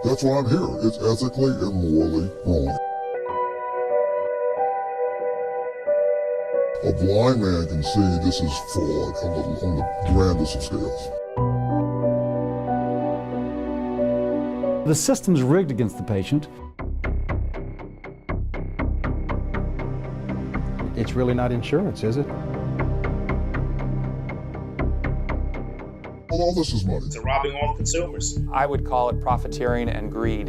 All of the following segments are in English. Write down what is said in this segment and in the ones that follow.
That's why I'm here. It's ethically and morally wrong. A blind man can see this is fraud on the grandest of scales. The system's rigged against the patient. It's really not insurance, is it? Well, all this is money. They're robbing all the consumers. I would call it profiteering and greed.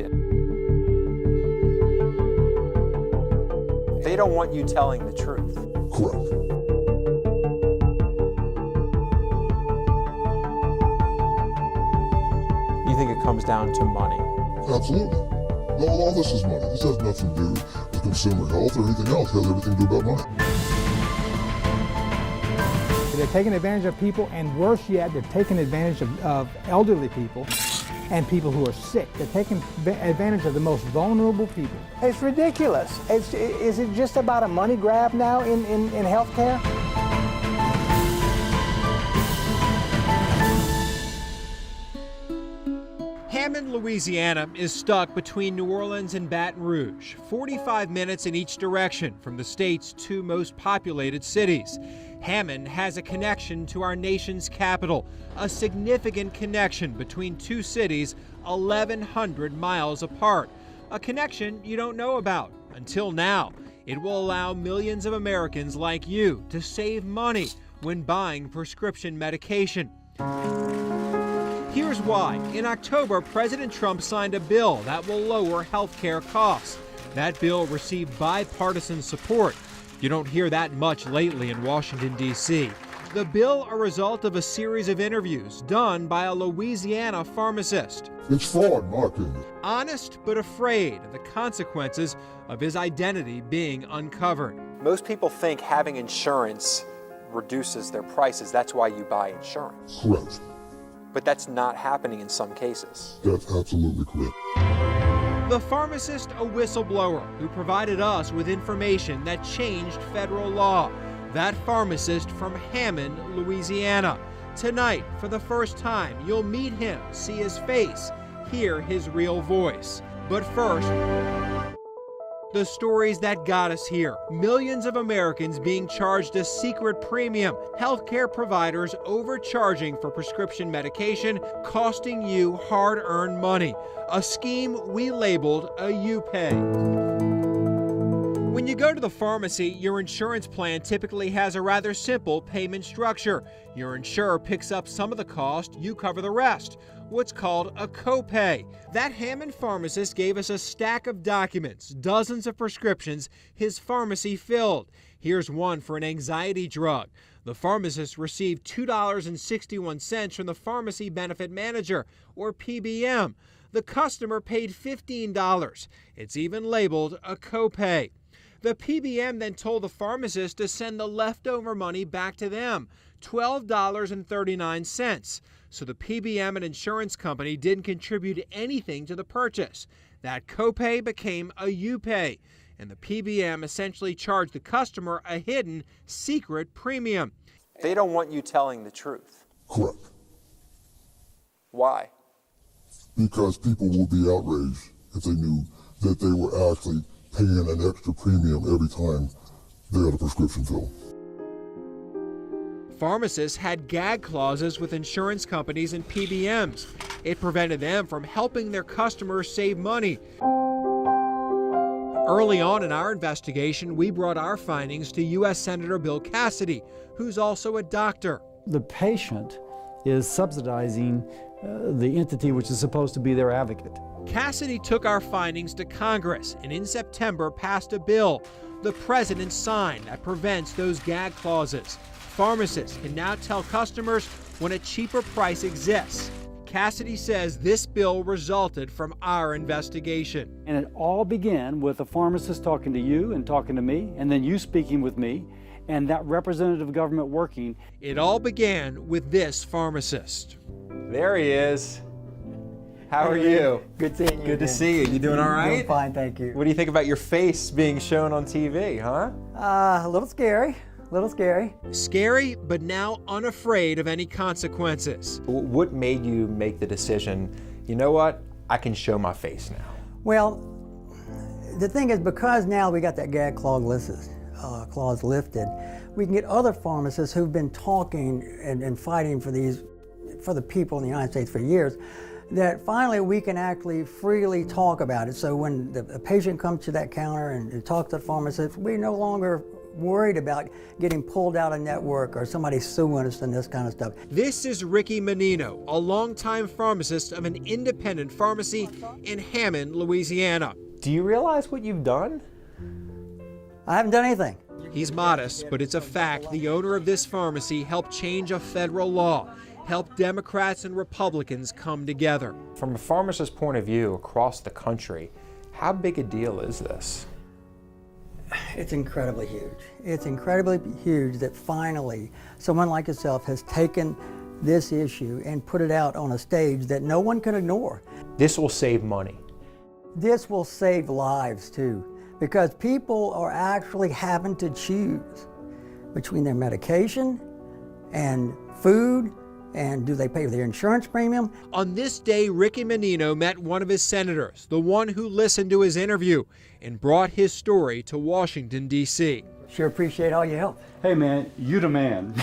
They don't want you telling the truth. Correct. You think it comes down to money? Absolutely. No, all this is money. This has nothing to do with consumer health or anything else. It has everything to do about money. They're taking advantage of people, and worse yet, they're taking advantage of elderly people and people who are sick. They're taking advantage of the most vulnerable people. It's ridiculous. Is it just about a money grab now in healthcare? Hammond, Louisiana is stuck between New Orleans and Baton Rouge, 45 minutes in each direction from the state's two most populated cities. Hammond has a connection to our nation's capital, a significant connection between two cities 1,100 miles apart, a connection you don't know about until now. It will allow millions of Americans like you to save money when buying prescription medication. Here's why. In October, President Trump signed a bill that will lower health care costs. That bill received bipartisan support. You don't hear that much lately in Washington, D.C. The bill a result of a series of interviews done by a Louisiana pharmacist. It's fraud, in my opinion. Honest but afraid of the consequences of his identity being uncovered. Most people think having insurance reduces their prices. That's why you buy insurance. Correct. But that's not happening in some cases. That's absolutely correct. The pharmacist, a whistleblower who provided us with information that changed federal law. That pharmacist from Hammond, Louisiana. Tonight, for the first time, you'll meet him, see his face, hear his real voice. But first, the stories that got us here. Millions of Americans being charged a secret premium. Healthcare providers overcharging for prescription medication, costing you hard-earned money. A scheme we labeled a U-Pay. When you go to the pharmacy, your insurance plan typically has a rather simple payment structure. Your insurer picks up some of the cost, you cover the rest. What's called a copay. That Hammond pharmacist gave us a stack of documents, dozens of prescriptions his pharmacy filled. Here's one for an anxiety drug. The pharmacist received $2.61 from the pharmacy benefit manager, or PBM. The customer paid $15. It's even labeled a copay. The PBM then told the pharmacist to send the leftover money back to them, $12.39. So the PBM and insurance company didn't contribute anything to the purchase. That copay became a U-Pay, and the PBM essentially charged the customer a hidden, secret premium. They don't want you telling the truth. Correct. Why? Because people would be outraged if they knew that they were actually paying an extra premium every time they had a prescription filled. Pharmacists had gag clauses with insurance companies and PBMs. It prevented them from helping their customers save money. Early on in our investigation, we brought our findings to U.S. Senator Bill Cassidy, who's also a doctor. The patient is subsidizing the entity which is supposed to be their advocate. Cassidy took our findings to Congress and in September passed a bill the president signed that prevents those gag clauses. Pharmacists can now tell customers when a cheaper price exists. Cassidy says this bill resulted from our investigation. And it all began with a pharmacist talking to you and talking to me, and then you speaking with me, and that representative government working. It all began with this pharmacist. There he is. How are you? Good seeing you. Good to see you. You doing all right? Doing fine, thank you. What do you think about your face being shown on TV, huh? A little scary. A little scary. Scary, but now unafraid of any consequences. What made you make the decision, you know what, I can show my face now? Well, the thing is, because now we got that gag clause lifted, we can get other pharmacists who've been talking and fighting for the people in the United States for years, that finally we can actually freely talk about it. So when the patient comes to that counter and talks to the pharmacist, we're no longer worried about getting pulled out of network or somebody suing us and this kind of stuff. This is Ricky Menino, a longtime pharmacist of an independent pharmacy in Hammond, Louisiana. Do you realize what you've done? I haven't done anything. He's modest, but it's a fact. The owner of this pharmacy helped change a federal law, help Democrats and Republicans come together. From a pharmacist's point of view across the country, how big a deal is this? It's incredibly huge. It's incredibly huge that finally someone like yourself has taken this issue and put it out on a stage that no one can ignore. This will save money. This will save lives too, because people are actually having to choose between their medication and food, and do they pay their insurance premium? On this day, Ricky Menino met one of his senators, the one who listened to his interview and brought his story to Washington, D.C. Sure appreciate all your help. Hey man, you the man.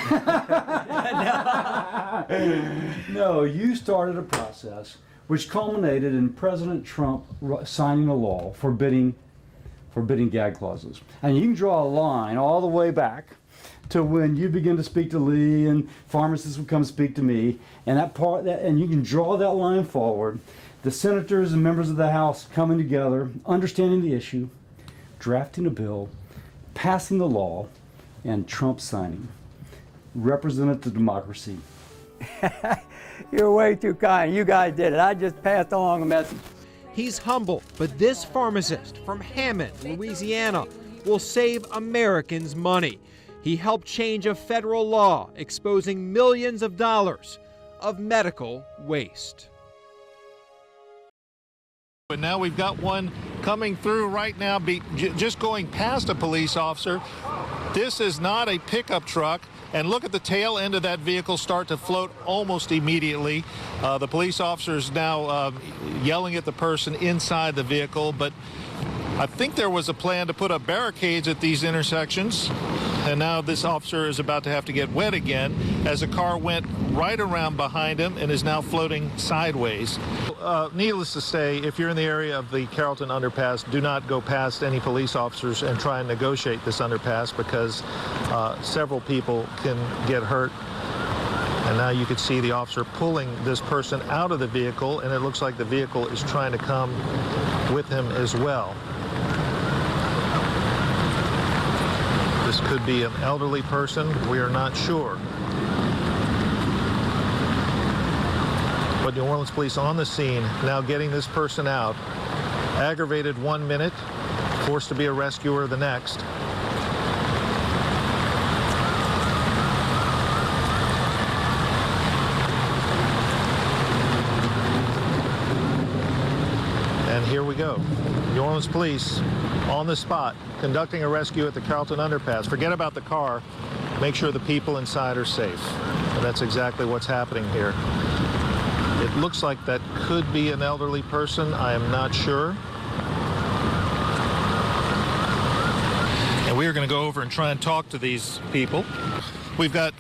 No, you started a process which culminated in President Trump signing a law forbidding gag clauses. And you can draw a line all the way back to when you begin to speak to Lee and pharmacists would come speak to me, and and you can draw that line forward. The senators and members of the House coming together, understanding the issue, drafting a bill, passing the law, and Trump signing. Representative democracy. You're way too kind. You guys did it. I just passed along a message. He's humble, but this pharmacist from Hammond, Louisiana, will save Americans money. He helped change a federal law exposing millions of dollars of medical waste. But now we've got one coming through right now, just going past a police officer. This is not a pickup truck. And look at the tail end of that vehicle start to float almost immediately. The police officer is now yelling at the person inside the vehicle, but I think there was a plan to put up barricades at these intersections. And now this officer is about to have to get wet again as a car went right around behind him and is now floating sideways. Needless to say, if you're in the area of the Carrollton underpass, do not go past any police officers and try and negotiate this underpass, because several people can get hurt. And now you can see the officer pulling this person out of the vehicle, and it looks like the vehicle is trying to come with him as well. This could be an elderly person. We are not sure. But New Orleans police on the scene now getting this person out. Aggravated 1 minute, forced to be a rescuer the next. And here we go. New Orleans police on the spot, conducting a rescue at the Carrollton underpass. Forget about the car. Make sure the people inside are safe. And that's exactly what's happening here. It looks like that could be an elderly person. I am not sure. And we are going to go over and try and talk to these people. We've got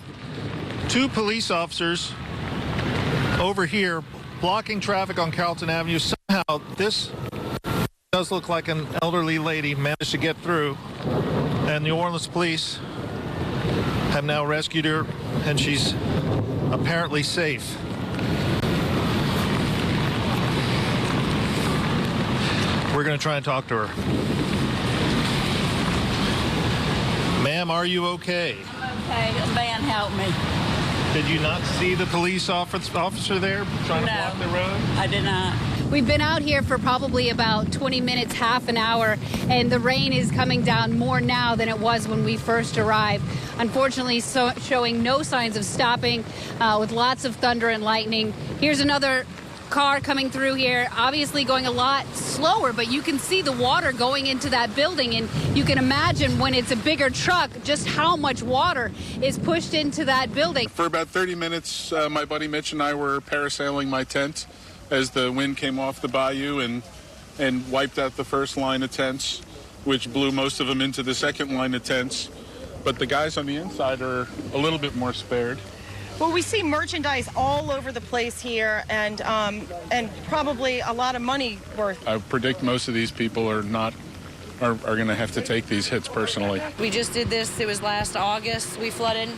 two police officers over here blocking traffic on Carrollton Avenue. Somehow this does look like an elderly lady managed to get through, and New Orleans police have now rescued her, and she's apparently safe. We're going to try and talk to her. Ma'am, are you okay? Okay, a man help me. Did you not see the police officer there trying to block the road? I did not. We've been out here for probably about 20 minutes, half an hour, and the rain is coming down more now than it was when we first arrived. Unfortunately, showing no signs of stopping, with lots of thunder and lightning. Here's another car coming through here, obviously going a lot slower, but you can see the water going into that building, and you can imagine when it's a bigger truck just how much water is pushed into that building. For about 30 minutes, my buddy Mitch and I were parasailing my tent as the wind came off the bayou and wiped out the first line of tents, which blew most of them into the second line of tents. But the guys on the inside are a little bit more spared. Well, we see merchandise all over the place here, and probably a lot of money worth. I predict most of these people are going to have to take these hits personally. We just did this. It was last August. We flooded.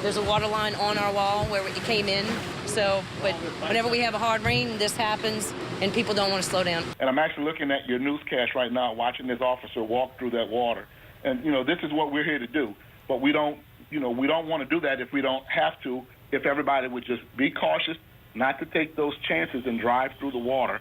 There's a water line on our wall where it came in. So, but whenever we have a hard rain, this happens, and people don't want to slow down. And I'm actually looking at your newscast right now, watching this officer walk through that water. And, this is what we're here to do. But we don't want to do that if we don't have to. If everybody would just be cautious, not to take those chances and drive through the water,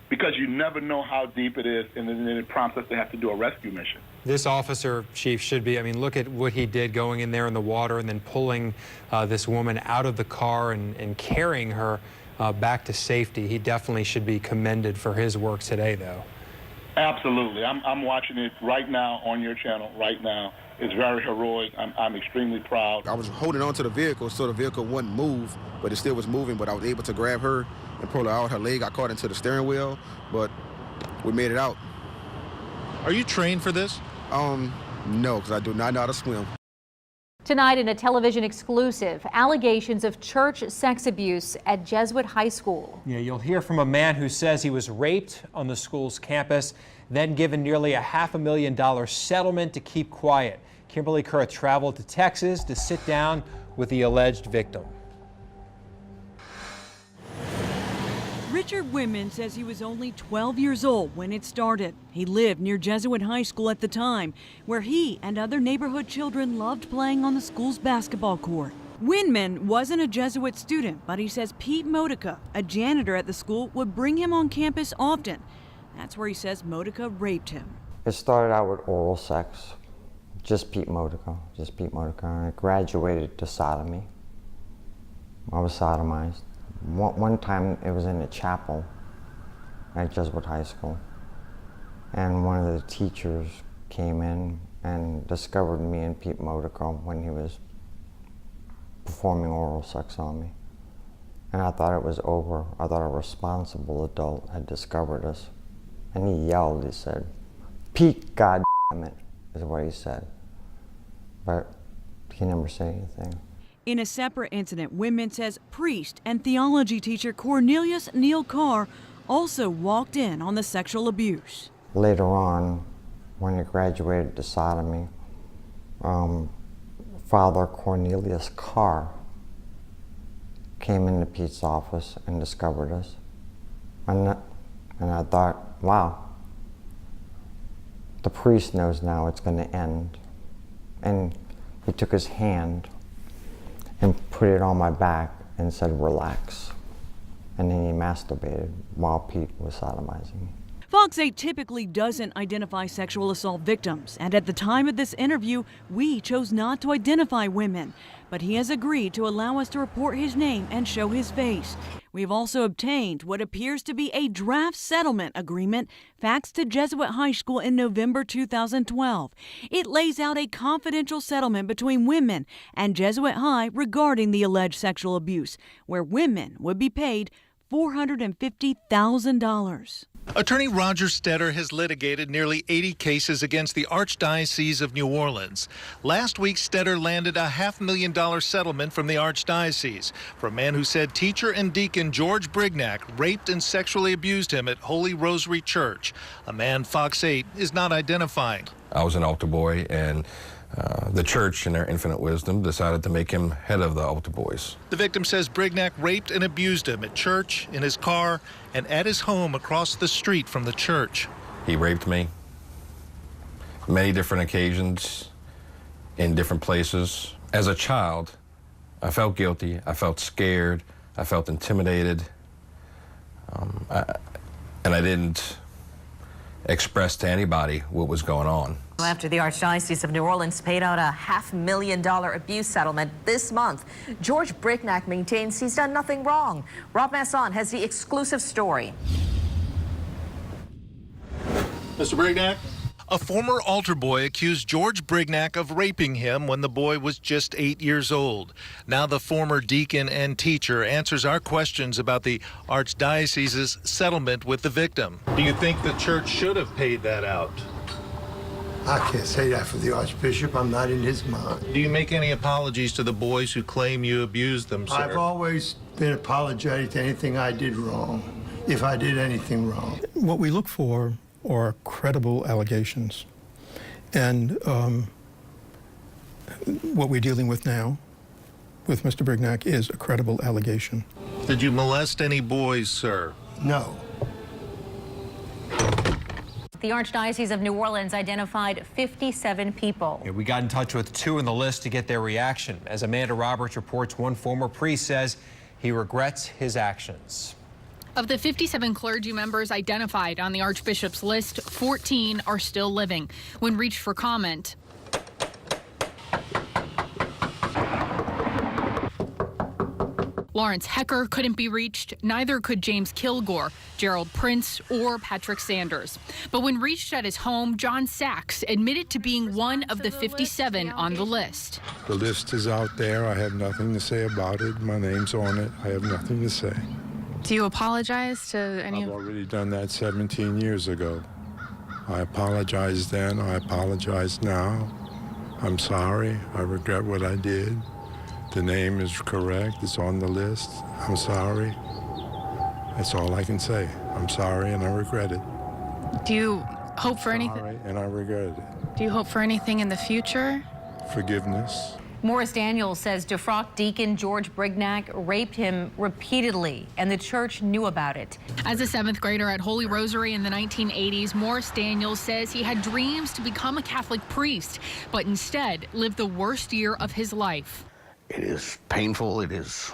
because you never know how deep it is, and then it prompts us to have to do a rescue mission. This officer, Chief, should be, look at what he did going in there in the water and then pulling this woman out of the car and carrying her back to safety. He definitely should be commended for his work today, though. Absolutely. I'm watching it right now on your channel right now. It's very heroic. I'm extremely proud. I was holding on to the vehicle so the vehicle wouldn't move, but it still was moving, but I was able to grab her and pull her out. Her leg got caught into the steering wheel, but we made it out. Are you trained for this? No, because I do not know how to swim. Tonight in a television exclusive, allegations of church sex abuse at Jesuit High School. Yeah, you'll hear from a man who says he was raped on the school's campus, then given nearly a $500,000 settlement to keep quiet. Kimberly Kerr traveled to Texas to sit down with the alleged victim. Richard Winman says he was only 12 years old when it started. He lived near Jesuit High School at the time, where he and other neighborhood children loved playing on the school's basketball court. Winman wasn't a Jesuit student, but he says Pete Modica, a janitor at the school, would bring him on campus often. That's where he says Modica raped him. It started out with oral sex, just Pete Modica, and it graduated to sodomy. I was sodomized. One time it was in a chapel at Jesuit High School, and one of the teachers came in and discovered me and Pete Modica when he was performing oral sex on me. And I thought it was over. I thought a responsible adult had discovered us. And he yelled, he said, "Pete, God damn it," is what he said. But he never said anything. In a separate incident, Winman says priest and theology teacher Cornelius Neal Carr also walked in on the sexual abuse. Later on, when it graduated to sodomy, Father Cornelius Carr came into Pete's office and discovered us. And I thought, wow, the priest knows now it's going to end. And he took his hand and put it on my back and said, "Relax." And then he masturbated while Pete was sodomizing me. Fox 8 typically doesn't identify sexual assault victims, and at the time of this interview, we chose not to identify Winman. But he has agreed to allow us to report his name and show his face. We've also obtained what appears to be a draft settlement agreement faxed to Jesuit High School in November 2012. It lays out a confidential settlement between Winman and Jesuit High regarding the alleged sexual abuse, where Winman would be paid $450,000. Attorney Roger Stetter has litigated nearly 80 cases against the Archdiocese of New Orleans. Last week, Stetter landed a $500,000 settlement from the Archdiocese for a man who said teacher and deacon George Brignac raped and sexually abused him at Holy Rosary Church, a man Fox 8 is not identifying. I was an altar boy, and the church, in their infinite wisdom, decided to make him head of the altar boys. The victim says Brignac raped and abused him at church, in his car, and at his home across the street from the church. He raped me many different occasions, in different places. As a child, I felt guilty, I felt scared, I felt intimidated, and I didn't express to anybody what was going on. After the Archdiocese of New Orleans paid out a $500,000 abuse settlement this month, George Brignac maintains he's done nothing wrong. Rob Masson has the exclusive story. Mr. Brignac? A former altar boy accused George Brignac of raping him when the boy was just 8 years old. Now the former deacon and teacher answers our questions about the Archdiocese's settlement with the victim. Do you think the church should have paid that out? I can't say that for the Archbishop. I'm not in his mind. Do you make any apologies to the boys who claim you abused them, sir? I've always been apologetic to anything I did wrong, if I did anything wrong. What we look for are credible allegations. And what we're dealing with now with Mr. Brignac is a credible allegation. Did you molest any boys, sir? No. The Archdiocese of New Orleans identified 57 people. Yeah, we got in touch with 2 on the list to get their reaction. As Amanda Roberts reports, one former priest says he regrets his actions. Of the 57 clergy members identified on the Archbishop's list, 14 are still living. When reached for comment, Lawrence Hecker couldn't be reached, neither could James Kilgore, Gerald Prince, or Patrick Sanders. But when reached at his home, John Sachs admitted to being one of the 57 on the list. The list is out there. I have nothing to say about it. My name's on it. I have nothing to say. Do you apologize to any I've already done that 17 years ago. I apologized then. I apologize now. I'm sorry. I regret what I did. The name is correct. It's on the list. I'm sorry. That's all I can say. I'm sorry and I regret it. Do you hope for anything? Sorry and I regret it. Do you hope for anything in the future? Forgiveness. Morris Daniels says defrocked deacon George Brignac raped him repeatedly, and the church knew about it. As a 7th grader at Holy Rosary in the 1980s, Morris Daniels says he had dreams to become a Catholic priest, but instead lived the worst year of his life. It is painful. It's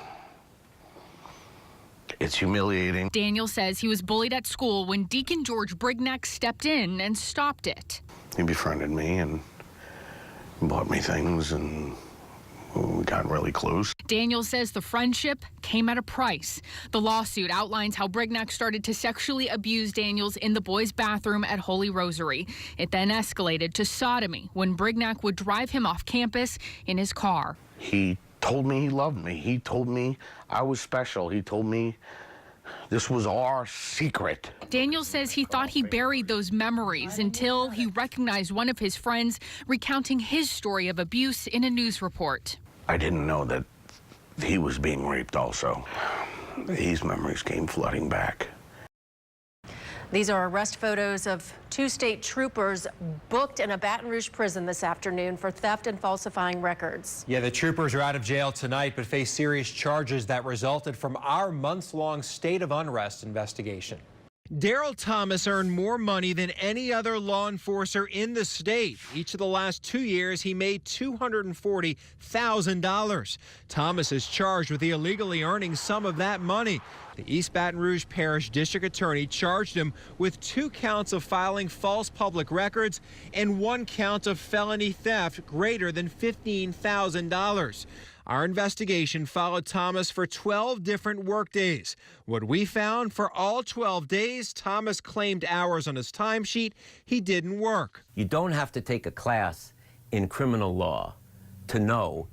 humiliating. Daniel says he was bullied at school when Deacon George Brignac stepped in and stopped it. He befriended me and bought me things, and we got really close. Daniel says the friendship came at a price. The lawsuit outlines how Brignac started to sexually abuse Daniels in the boys' bathroom at Holy Rosary. It then escalated to sodomy when Brignac would drive him off campus in his car. He told me he loved me. He told me I was special. He told me this was our secret. Daniel says he thought he buried those memories until he recognized one of his friends recounting his story of abuse in a news report. I didn't know that he was being raped also. These memories came flooding back. These are arrest photos of 2 state troopers booked in a Baton Rouge prison this afternoon for theft and falsifying records. Yeah, the troopers are out of jail tonight but face serious charges that resulted from our months-long state of unrest investigation. Daryl Thomas earned more money than any other law enforcer in the state. Each of the last 2 years, he made $240,000. Thomas is charged with illegally earning some of that money. The East Baton Rouge Parish District Attorney charged him with 2 counts of filing false public records and 1 count of felony theft greater than $15,000. Our investigation followed Thomas for 12 different workdays. What we found, for all 12 days, Thomas claimed hours on his timesheet he didn't work. You don't have to take a class in criminal law to know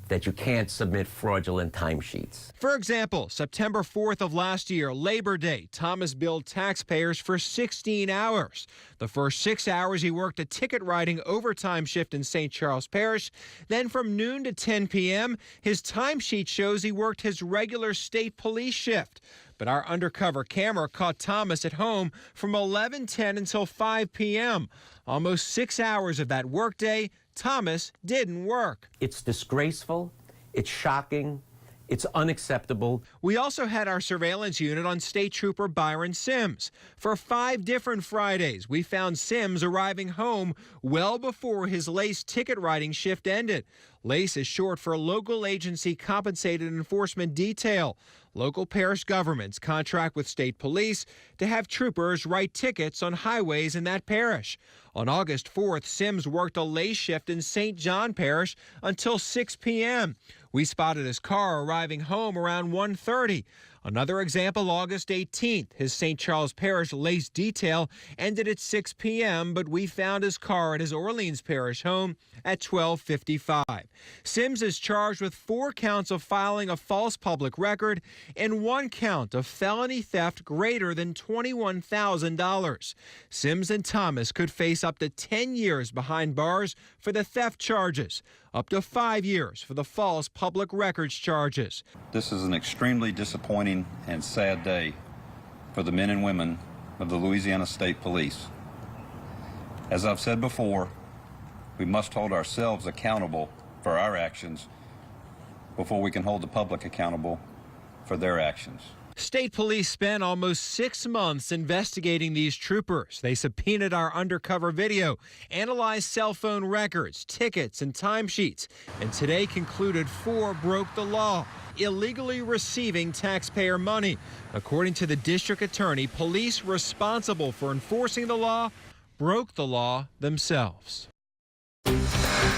that you can't submit fraudulent timesheets. For example, September 4th of last year, Labor Day, Thomas billed taxpayers for 16 hours. The first 6 hours he worked a ticket writing overtime shift in St. Charles Parish. Then from noon to 10 p.m., his timesheet shows he worked his regular state police shift. But our undercover camera caught Thomas at home from 11:10 until 5 p.m. Almost 6 hours of that workday, Thomas didn't work. It's disgraceful, it's shocking, it's unacceptable. We also had our surveillance unit on State Trooper Byron Sims. For 5 different Fridays, we found Sims arriving home well before his LACE ticket writing shift ended. LACE is short for Local Agency Compensated Enforcement Detail. Local parish governments contract with state police to have troopers write tickets on highways in that parish. On August 4th, Sims worked a LACE shift in St. John Parish until 6 p.m. We spotted his car arriving home around 1:30. Another example, August 18th. His St. Charles Parish lace detail ended at 6 p.m., but we found his car at his Orleans Parish home at 12:55. Sims is charged with 4 counts of filing a false public record and 1 count of felony theft greater than $21,000. Sims and Thomas could face up to 10 years behind bars for the theft charges, up to 5 years for the false public records charges. This is an extremely disappointing and sad day for the men and women of the Louisiana State Police. As I've said before, we must hold ourselves accountable for our actions before we can hold the public accountable for their actions. State police spent almost 6 months investigating these troopers. They subpoenaed our undercover video, analyzed cell phone records, tickets, and timesheets, and today concluded 4 broke the law, illegally receiving taxpayer money. According to the district attorney, police responsible for enforcing the law broke the law themselves.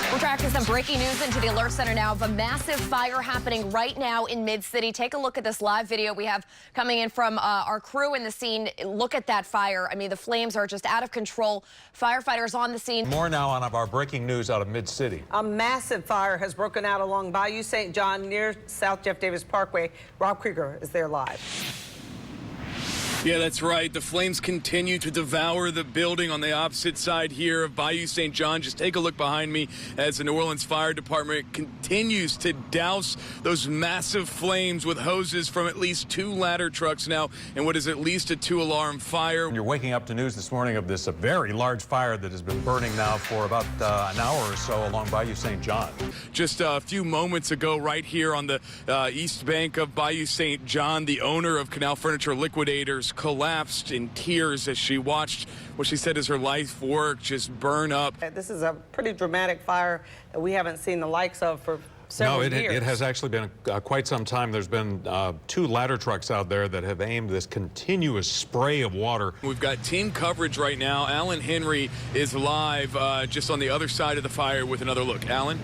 We're tracking some breaking news into the alert center now of a massive fire happening right now in Mid-City. Take a look at this live video we have coming in from our crew in the scene. Look at that fire. I mean, the flames are just out of control. Firefighters on the scene. More now on our breaking news out of Mid-City. A massive fire has broken out along Bayou St. John near South Jeff Davis Parkway. Rob Krieger is there live. Yeah, that's right. The flames continue to devour the building on the opposite side here of Bayou St. John. Just take a look behind me as the New Orleans Fire Department continues to douse those massive flames with hoses from at least 2 ladder trucks now and what is at least a 2-alarm fire. You're waking up to news this morning of this very large fire that has been burning now for about an hour or so along Bayou St. John. Just a few moments ago, right here on the east bank of Bayou St. John, the owner of Canal Furniture Liquidators collapsed in tears as she watched what she said is her life work just burn up. This is a pretty dramatic fire that we haven't seen the likes of for several years. No, it has actually been quite some time. There's been 2 ladder trucks out there that have aimed this continuous spray of water. We've got team coverage right now. Alan Henry is live just on the other side of the fire with another look. Alan?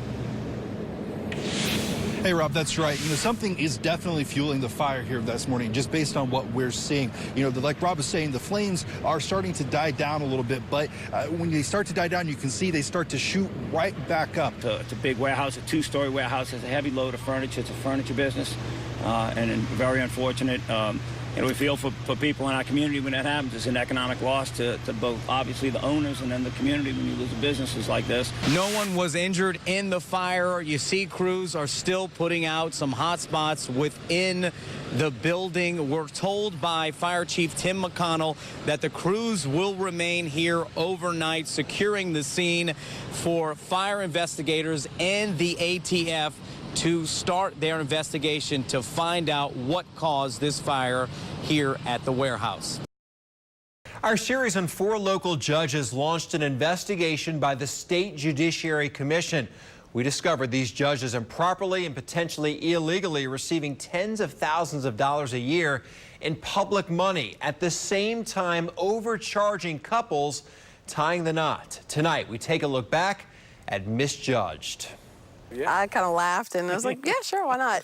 Hey, Rob, that's right. You know, something is definitely fueling the fire here this morning, just based on what we're seeing. You know, like Rob was saying, the flames are starting to die down a little bit, but when they start to die down, you can see they start to shoot right back up. It's a big warehouse, a 2-story warehouse. It's a heavy load of furniture. It's a furniture business, and very unfortunate. You know, we feel for people in our community when that happens. It's an economic loss to both, obviously, the owners and then the community when you lose businesses like this. No one was injured in the fire. You see crews are still putting out some hot spots within the building. We're told by Fire Chief Tim McConnell that the crews will remain here overnight, securing the scene for fire investigators and the ATF to start their investigation to find out what caused this fire here at the warehouse. Our series on 4 local judges launched an investigation by the State Judiciary Commission. We discovered these judges improperly and potentially illegally receiving tens of thousands of dollars a year in public money, at the same time overcharging couples, tying the knot. Tonight, we take a look back at Misjudged. I kind of laughed and I was like, yeah, sure, why not?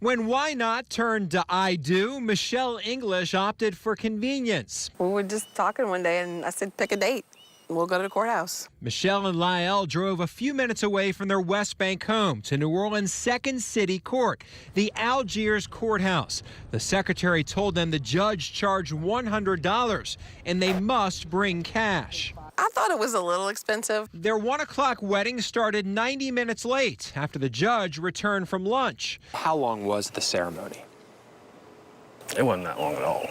When why not turned to I do, Michelle English opted for convenience. We were just talking one day and I said, pick a date. We'll go to the courthouse. Michelle and Lyle drove a few minutes away from their West Bank home to New Orleans' Second City Court, the Algiers Courthouse. The secretary told them the judge charged $100 and they must bring cash. I thought it was a little expensive. Their 1 o'clock wedding started 90 minutes late after the judge returned from lunch. How long was the ceremony? It wasn't that long at all.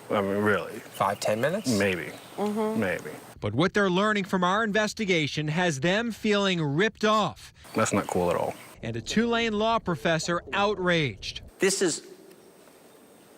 I mean, really. 5-10 minutes? Maybe. Maybe. But what they're learning from our investigation has them feeling ripped off. That's not cool at all. And a Tulane law professor outraged. This is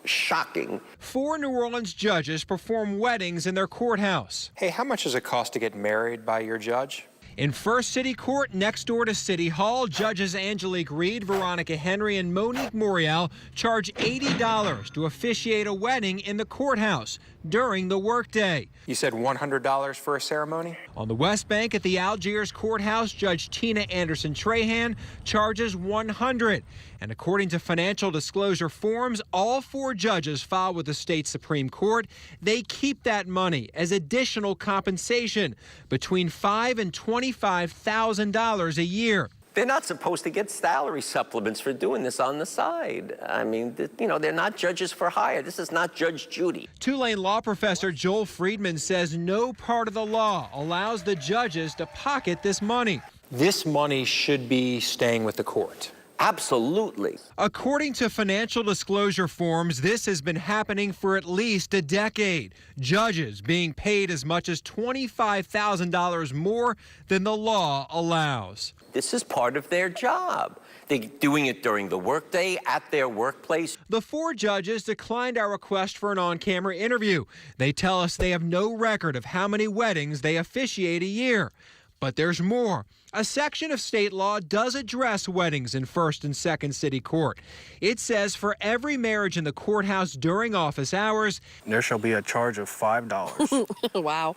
shocking. 4 New Orleans judges perform weddings in their courthouse. Hey, how much does it cost to get married by your judge? In First City Court next door to City Hall, judges Angelique Reed, Veronica Henry, and Monique Murrow charge $80 to officiate a wedding in the courthouse during the workday. You said $100 for a ceremony? On the West Bank at the Algiers courthouse, Judge Tina Anderson-Trahan charges $100. And according to financial disclosure forms all 4 judges filed with the state Supreme Court, they keep that money as additional compensation, between $5,000 and $25,000 a year. They're not supposed to get salary supplements for doing this on the side. I mean, they're not judges for hire. This is not Judge Judy. Tulane law professor Joel Friedman says no part of the law allows the judges to pocket this money. This money should be staying with the court. Absolutely. According to financial disclosure forms, this has been happening for at least a decade. Judges being paid as much as $25,000 more than the law allows. This is part of their job. They're doing it during the workday at their workplace. The 4 judges declined our request for an on-camera interview. They tell us they have no record of how many weddings they officiate a year. But there's more. A section of state law does address weddings in First and Second City Court. It says for every marriage in the courthouse during office hours, there shall be a charge of $5. Wow.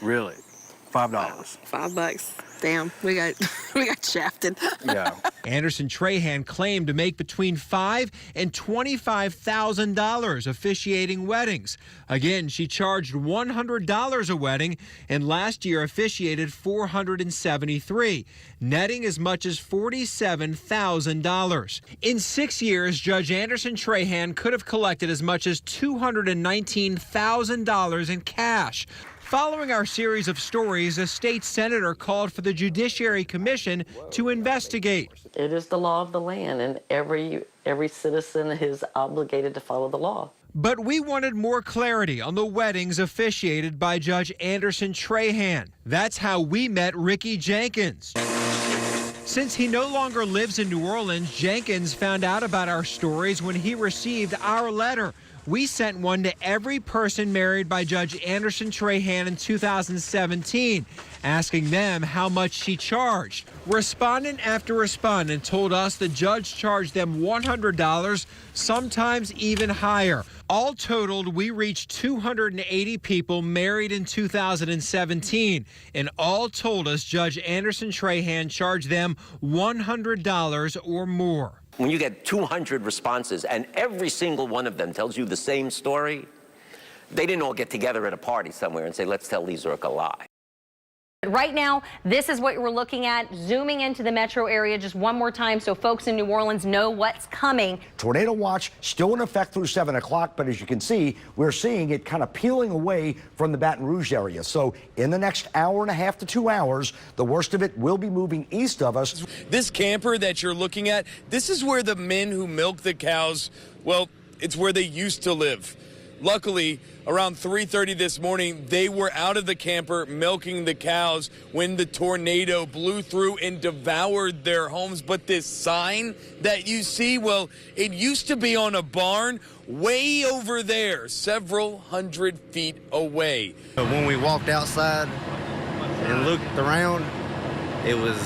Really? $5. $5. Damn, we got shafted. Yeah. Anderson-Trahan claimed to make between $5,000 and $25,000 officiating weddings. Again, she charged $100 a wedding, and last year officiated $473, netting as much as $47,000. In 6 years, Judge Anderson-Trahan could have collected as much as $219,000 in cash. Following our series of stories, a state senator called for the Judiciary Commission to investigate. It is the law of the land, and every citizen is obligated to follow the law. But we wanted more clarity on the weddings officiated by Judge Anderson-Trahan. That's how we met Ricky Jenkins. Since he no longer lives in New Orleans, Jenkins found out about our stories when he received our letter. We sent one to every person married by Judge Anderson-Trahan in 2017, asking them how much she charged. Respondent after respondent told us the judge charged them $100, sometimes even higher. All totaled, we reached 280 people married in 2017, and all told us Judge Anderson-Trahan charged them $100 or more. When you get 200 responses and every single one of them tells you the same story, they didn't all get together at a party somewhere and say, let's tell Lee Zurich a lie. Right now, this is what we're looking at, zooming into the metro area just one more time so folks in New Orleans know what's coming. Tornado watch still in effect through 7 o'clock, but as you can see, we're seeing it kind of peeling away from the Baton Rouge area. So in the next hour and a half to 2 hours, the worst of it will be moving east of us. This camper that you're looking at, this is where the men who milk the cows, well, it's where they used to live. Luckily, around 3:30 this morning, they were out of the camper milking the cows when the tornado blew through and devoured their homes. But this sign that you see, well, it used to be on a barn way over there, several hundred feet away. When we walked outside and looked around, it was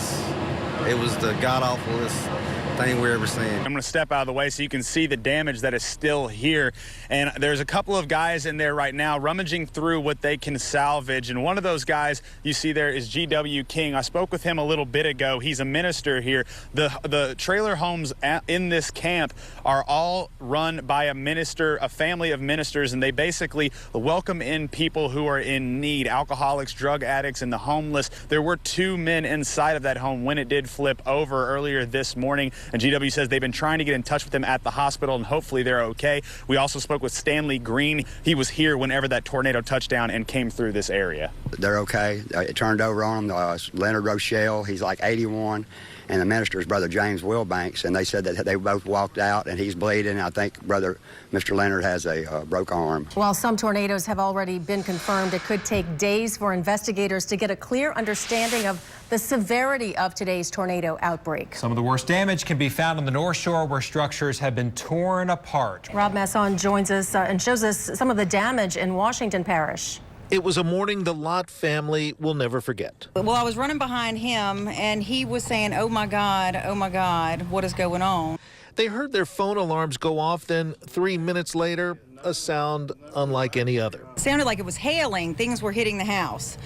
the god-awfulest thing we're ever seen. I'm going to step out of the way so you can see the damage that is still here. And there's a couple of guys in there right now rummaging through what they can salvage. And one of those guys you see there is G.W. King. I spoke with him a little bit ago. He's a minister here. The trailer homes in this camp are all run by a minister, a family of ministers, and they basically welcome in people who are in need, alcoholics, drug addicts, and the homeless. There were 2 men inside of that home when it did flip over earlier this morning. And GW says they've been trying to get in touch with them at the hospital, and hopefully they're okay. We also spoke with Stanley Green. He was here whenever that tornado touched down and came through this area. They're okay. It turned over on them. Leonard Rochelle, he's like 81, and the minister's brother James Wilbanks, and they said that they both walked out and he's bleeding. I think Mr. Leonard has a broke arm. While some tornadoes have already been confirmed, it could take days for investigators to get a clear understanding of the severity of today's tornado outbreak. Some of the worst damage can be found on the North Shore, where structures have been torn apart. Rob Masson joins us and shows us some of the damage in Washington Parish. It was a morning the Lott family will never forget. Well, I was running behind him, and he was saying, oh my God, what is going on? They heard their phone alarms go off, then 3 minutes later, a sound unlike any other. It sounded like it was hailing. Things were hitting the house.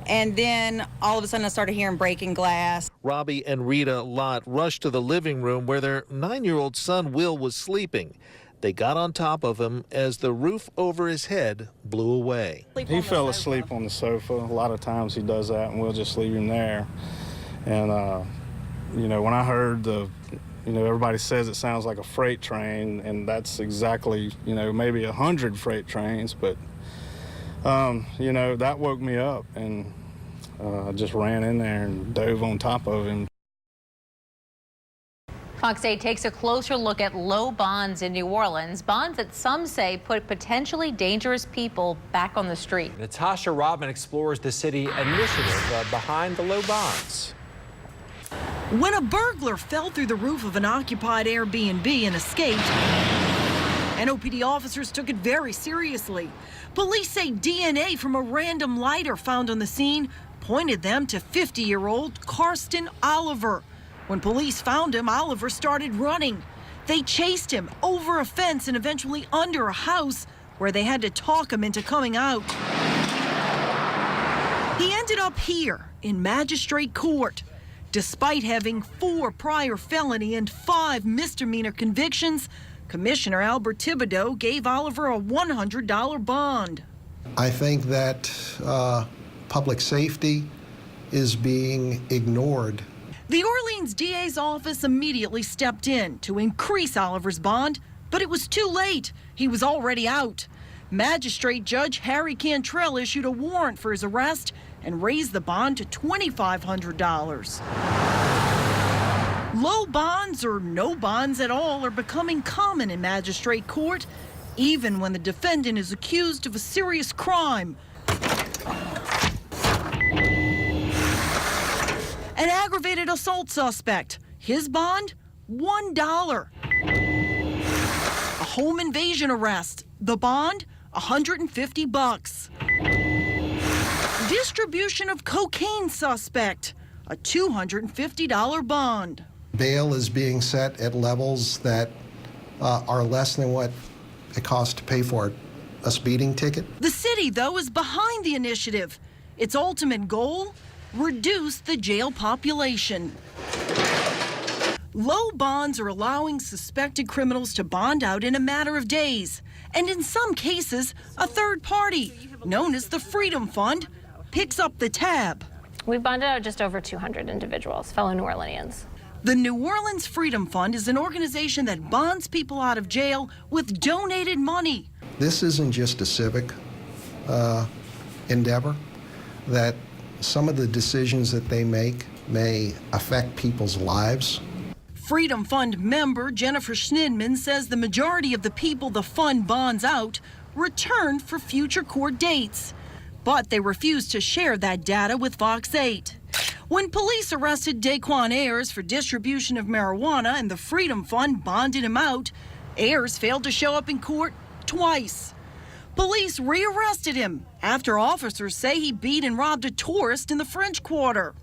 And then all of a sudden I started hearing breaking glass. Robbie and Rita Lott rushed to the living room where their 9-year-old son Will was sleeping. They got on top of him as the roof over his head blew away. He fell asleep on the sofa. A lot of times he does that, and we'll just leave him there. And, you know, when I heard everybody says it sounds like a freight train, and that's exactly, maybe 100 freight trains, but, that woke me up, and I just ran in there and dove on top of him. Fox 8 takes a closer look at low bonds in New Orleans, bonds that some say put potentially dangerous people back on the street. Natasha Rodman explores the city initiative behind the low bonds. When a burglar fell through the roof of an occupied Airbnb and escaped, NOPD officers took it very seriously. Police say DNA from a random lighter found on the scene pointed them to 50-year-old Karsten Oliver. When police found him, Oliver started running. They chased him over a fence and eventually under a house where they had to talk him into coming out. He ended up here in magistrate court. Despite having 4 prior felony and 5 misdemeanor convictions, Commissioner Albert Thibodeau gave Oliver a $100 bond. I think that public safety is being ignored. The Orleans DA's office immediately stepped in to increase Oliver's bond, but it was too late. He was already out. Magistrate Judge Harry Cantrell issued a warrant for his arrest and raised the bond to $2,500. Low bonds or no bonds at all are becoming common in magistrate court, even when the defendant is accused of a serious crime. An aggravated assault suspect, his bond, $1. A home invasion arrest, the bond, $150. Distribution of cocaine suspect, a $250 bond. Bail is being set at levels that are less than what it costs to pay for a speeding ticket. The city, though, is behind the initiative. Its ultimate goal? Reduce the jail population. Low bonds are allowing suspected criminals to bond out in a matter of days. And in some cases, a third party, known as the Freedom Fund, picks up the tab. We've bonded out just over 200 individuals, fellow New Orleanians. The New Orleans Freedom Fund is an organization that bonds people out of jail with donated money. This isn't just a civic endeavor, that some of the decisions that they make may affect people's lives. Freedom Fund member Jennifer Schnidman says the majority of the people the fund bonds out return for future court dates. But they refuse to share that data with Fox 8. When police arrested Daquan Ayers for distribution of marijuana and the Freedom Fund bonded him out, Ayers failed to show up in court twice. Police rearrested him after officers say he beat and robbed a tourist in the French Quarter.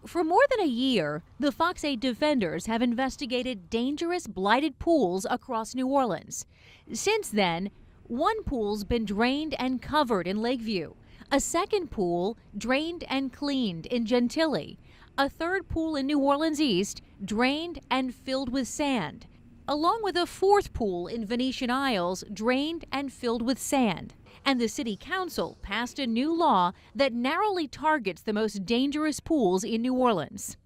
For more than a year, the Fox 8 defenders have investigated dangerous blighted pools across New Orleans. Since then, one pool's been drained and covered in Lakeview, a second pool drained and cleaned in Gentilly, a third pool in New Orleans East drained and filled with sand, along with a fourth pool in Venetian Isles drained and filled with sand. And the city council passed a new law that narrowly targets the most dangerous pools in New Orleans.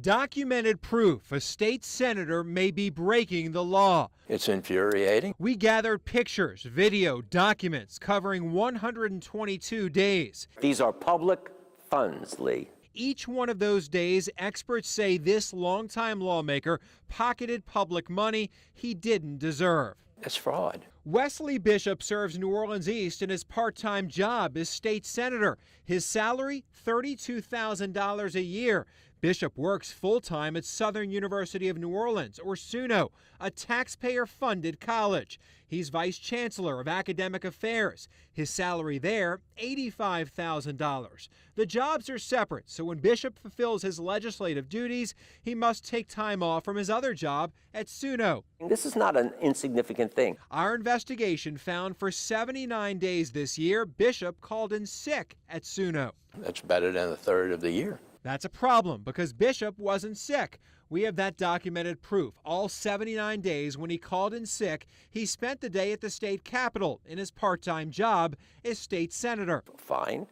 Documented proof a state senator may be breaking the law. It's infuriating. We gathered pictures, video, documents covering 122 days. These are public funds, Lee. Each one of those days, experts say this longtime lawmaker pocketed public money he didn't deserve. That's fraud. Wesley Bishop serves New Orleans East in his part-time job as state senator. His salary, $32,000 a year. Bishop works full-time at Southern University of New Orleans, or SUNO, a taxpayer-funded college. He's vice chancellor of academic affairs. His salary there, $85,000. The jobs are separate, so when Bishop fulfills his legislative duties, he must take time off from his other job at SUNO. This is not an insignificant thing. Our investigation found for 79 days this year, Bishop called in sick at SUNO. That's better than a third of the year. That's a problem because Bishop wasn't sick. We have that documented proof. All 79 days when he called in sick, he spent the day at the state capitol in his part-time job as state senator. Fine.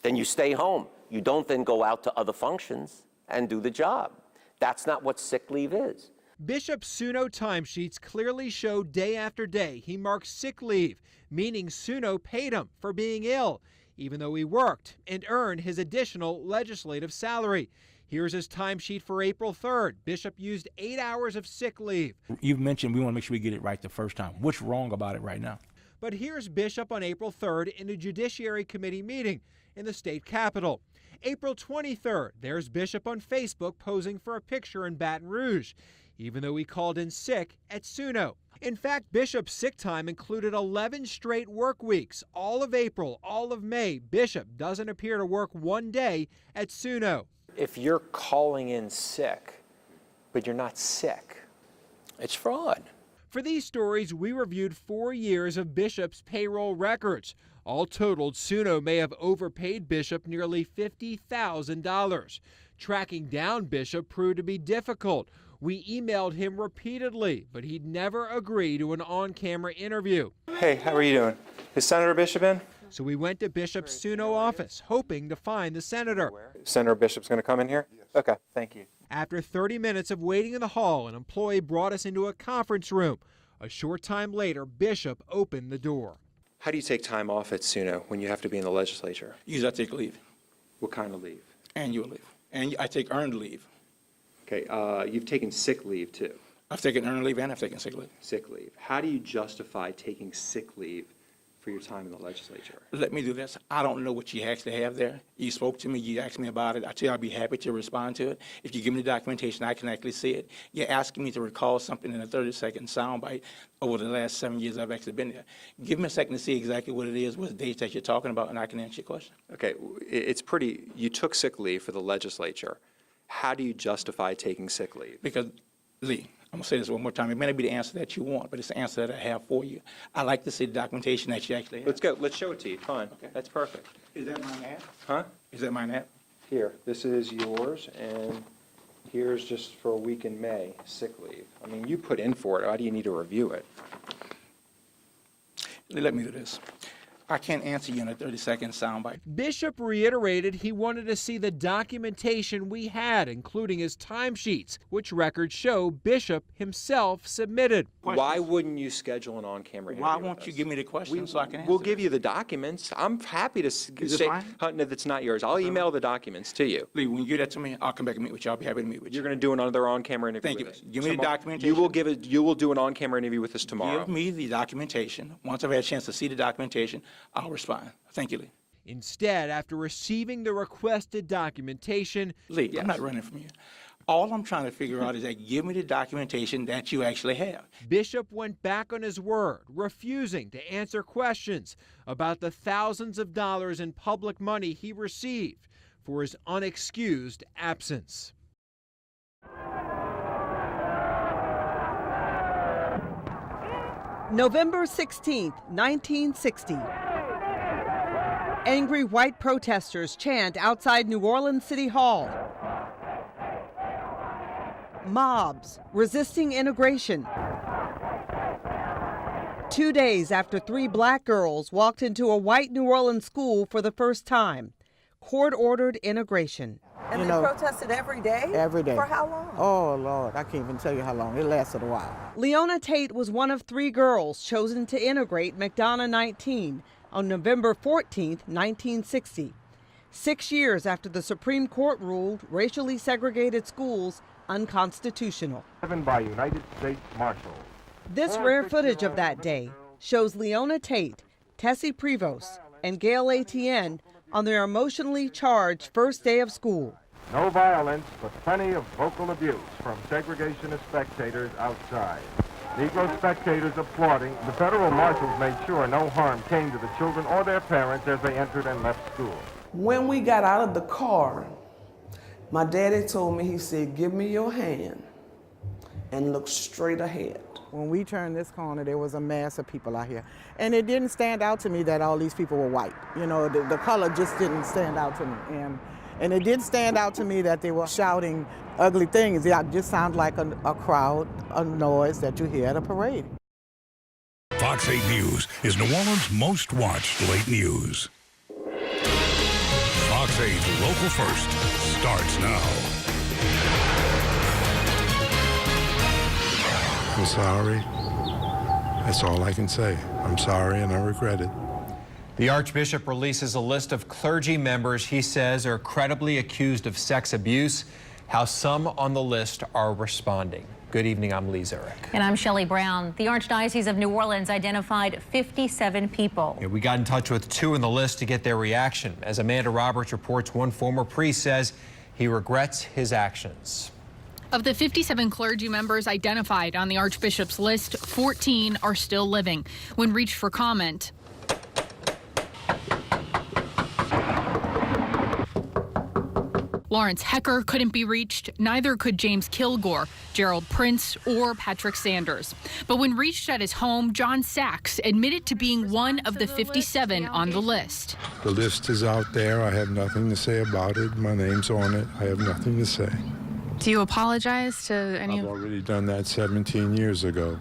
Then you stay home. You don't then go out to other functions and do the job. That's not what sick leave is. Bishop's SUNO timesheets clearly show day after day he marked sick leave, meaning SUNO paid him for being ill, even though he worked and earned his additional legislative salary. Here's his timesheet for April 3rd. Bishop used 8 hours of sick leave. You've mentioned we want to make sure we get it right the first time. What's wrong about it right now? But here's Bishop on April 3rd in a Judiciary Committee meeting in the state capitol. April 23rd, there's Bishop on Facebook posing for a picture in Baton Rouge, even though he called in sick at SUNO. In fact, Bishop's sick time included 11 straight work weeks. All of April, all of May, Bishop doesn't appear to work one day at SUNO. If you're calling in sick, but you're not sick, it's fraud. For these stories, we reviewed 4 years of Bishop's payroll records. All totaled, SUNO may have overpaid Bishop nearly $50,000. Tracking down Bishop proved to be difficult. We emailed him repeatedly, but he'd never agree to an on-camera interview. Hey, how are you doing? Is Senator Bishop in? So we went to Bishop's SUNO office, hoping to find the senator. Senator Bishop's going to come in here? Yes. Okay, thank you. After 30 minutes of waiting in the hall, an employee brought us into a conference room. A short time later, Bishop opened the door. How do you take time off at SUNO when you have to be in the legislature? Usually I take leave. What kind of leave? Annual leave. And I take earned leave. Okay, you've taken sick leave too. I've taken earned leave and I've taken sick leave. Sick leave. How do you justify taking sick leave for your time in the legislature? Let me do this. I don't know what you actually have there. You spoke to me, you asked me about it. I tell you I'd be happy to respond to it. If you give me the documentation, I can actually see it. You're asking me to recall something in a 30-second soundbite over the last 7 years I've actually been there. Give me a second to see exactly what it is, what dates that you're talking about, and I can answer your question. Okay, it's pretty, you took sick leave for the legislature. How do you justify taking sick leave? Because, Lee, I'm going to say this one more time. It may not be the answer that you want, but it's the answer that I have for you. I like to see the documentation that you actually have. Let's go. Let's show it to you. Fine. Okay. That's perfect. Is that mine app? Huh? Is that mine app? Here. This is yours, and here's just for a week in May, sick leave. I mean, you put in for it. Why do you need to review it? Let me do this. I can't answer you in a 30-second soundbite. Bishop reiterated he wanted to see the documentation we had, including his timesheets, which records show Bishop himself submitted. Why wouldn't you schedule an on-camera interview? Why won't you give me the question so I can answer? We'll give you the documents. I'm happy to say that's not yours. I'll email the documents to you. Lee, when you give that to me, I'll come back and meet with you. I'll be happy to meet with you. You're going to do another on-camera interview Thank you. with us. Give me the documentation. You will do an on-camera interview with us tomorrow. Give me the documentation. Once I've had a chance to see the documentation, I'll respond. Thank you, Lee. Instead, after receiving the requested documentation, Lee, yes. I'm not running from you. All I'm trying to figure out is that give me the documentation that you actually have. Bishop went back on his word, refusing to answer questions about the thousands of dollars in public money he received for his unexcused absence. November 16th, 1960. Angry white protesters chant outside New Orleans City Hall. Mobs resisting integration. 2 days after 3 black girls walked into a white New Orleans school for the first time, court-ordered integration. And they protested every day? Every day. For how long? Oh, Lord, I can't even tell you how long. It lasted a while. Leona Tate was one of 3 girls chosen to integrate McDonough 19 on November 14, 1960, 6 years after the Supreme Court ruled racially segregated schools unconstitutional. Driven by United States Marshals. This rare footage of that day shows Leona Tate, Tessie Prevost, and Gail Etienne on their emotionally charged first day of school. No violence, but plenty of vocal abuse from segregationist spectators outside. Negro spectators applauding. The federal marshals made sure no harm came to the children or their parents as they entered and left school. When we got out of the car, my daddy told me, he said, give me your hand and look straight ahead. When we turned this corner, there was a mass of people out here. And it didn't stand out to me that all these people were white. You know, the color just didn't stand out to me. And it did stand out to me that they were shouting ugly things. It just sounded like a crowd, a noise that you hear at a parade. Fox 8 News is New Orleans' most watched late news. Fox 8 Local First starts now. I'm sorry. That's all I can say. I'm sorry and I regret it. The Archbishop releases a list of clergy members he says are credibly accused of sex abuse. How some on the list are responding. Good evening, I'm Lee Zurich. And I'm Shelley Brown. The Archdiocese of New Orleans identified 57 people. We got in touch with 2 on the list to get their reaction. As Amanda Roberts reports, one former priest says he regrets his actions. Of the 57 clergy members identified on the Archbishop's list, 14 are still living. When reached for comment, Lawrence Hecker couldn't be reached, neither could James Kilgore, Gerald Prince, or Patrick Sanders. But when reached at his home, John Sachs admitted to being one of the 57 on the list. The list is out there. I have nothing to say about it. My name's on it. I have nothing to say. Do you apologize to any I've already done that 17 years ago.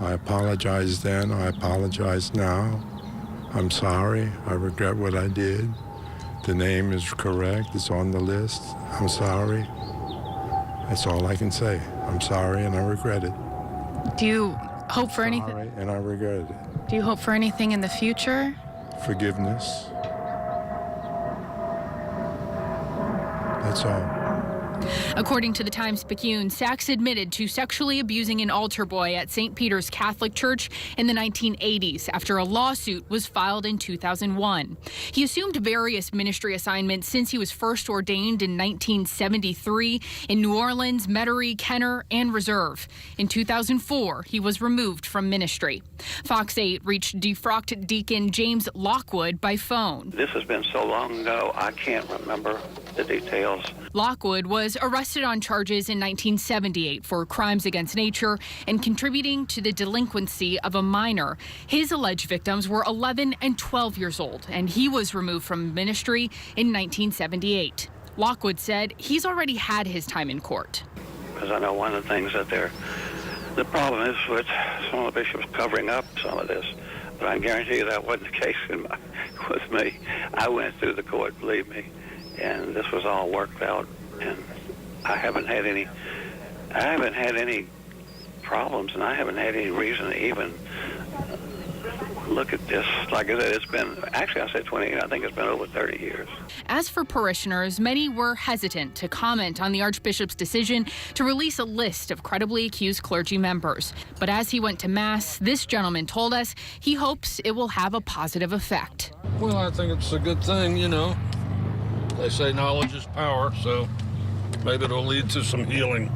I apologized then. I apologize now. I'm sorry. I regret what I did. The name is correct. It's on the list. I'm sorry. That's all I can say. I'm sorry and I regret it. Do you hope for anything? Sorry and I regret it. Do you hope for anything in the future? Forgiveness. That's all. According to the Times-Picayune, Sachs admitted to sexually abusing an altar boy at St. Peter's Catholic Church in the 1980s after a lawsuit was filed in 2001. He assumed various ministry assignments since he was first ordained in 1973 in New Orleans, Metairie, Kenner, and Reserve. In 2004, he was removed from ministry. Fox 8 reached defrocked Deacon James Lockwood by phone. This has been so long ago, I can't remember the details. Lockwood was arrested on charges in 1978 for crimes against nature and contributing to the delinquency of a minor. His alleged victims were 11 and 12 years old, and he was removed from ministry in 1978. Lockwood said he's already had his time in court. Because I know one of the things that the problem is with some of the bishops covering up some of this. But I guarantee you that wasn't the case with me. I went through the court, believe me, and this was all worked out. And I haven't had any problems, and I haven't had any reason to even look at this. Like I said, it's been, actually I said 28, I think it's been over 30 years. As for parishioners, many were hesitant to comment on the Archbishop's decision to release a list of credibly accused clergy members. But as he went to Mass, this gentleman told us he hopes it will have a positive effect. Well, I think it's a good thing, you know. They say knowledge is power, so maybe it'll lead to some healing.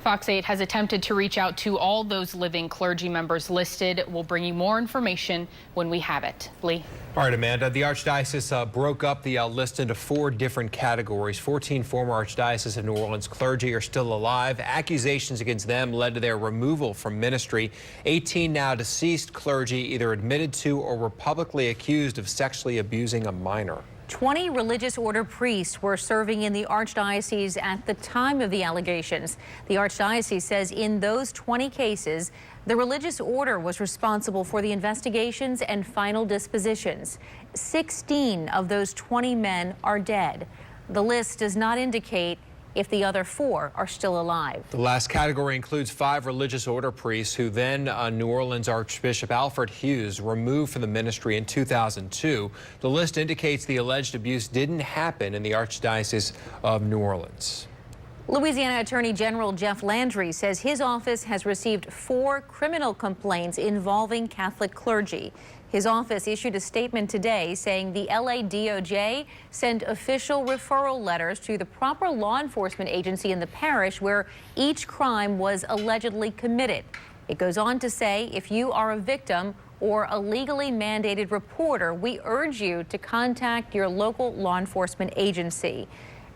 Fox 8 has attempted to reach out to all those living clergy members listed. We'll bring you more information when we have it. Lee. All right, Amanda, the Archdiocese broke up the list into 4 different categories. 14 former Archdiocese of New Orleans clergy are still alive. Accusations against them led to their removal from ministry. 18 now deceased clergy either admitted to or were publicly accused of sexually abusing a minor. 20 religious order priests were serving in the Archdiocese at the time of the allegations. The Archdiocese says in those 20 cases, the religious order was responsible for the investigations and final dispositions. 16 of those 20 men are dead. The list does not indicate if the other 4 are still alive. The last category includes 5 religious order priests who then New Orleans Archbishop Alfred Hughes removed from the ministry in 2002. The list indicates the alleged abuse didn't happen in the Archdiocese of New Orleans. Louisiana Attorney General Jeff Landry says his office has received 4 criminal complaints involving Catholic clergy. His office issued a statement today saying the LA DOJ sent official referral letters to the proper law enforcement agency in the parish where each crime was allegedly committed. It goes on to say if you are a victim or a legally mandated reporter, we urge you to contact your local law enforcement agency.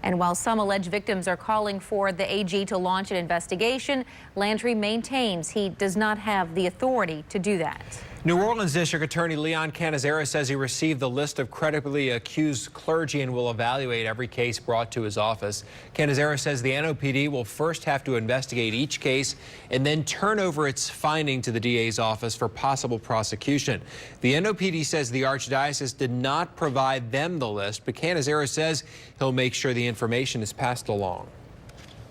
And while some alleged victims are calling for the AG to launch an investigation, Landry maintains he does not have the authority to do that. New Orleans District Attorney Leon Canizera says he received the list of credibly accused clergy and will evaluate every case brought to his office. Canizera says the NOPD will first have to investigate each case and then turn over its finding to the DA's office for possible prosecution. The NOPD says the Archdiocese did not provide them the list, but Canizera says he'll make sure the information is passed along.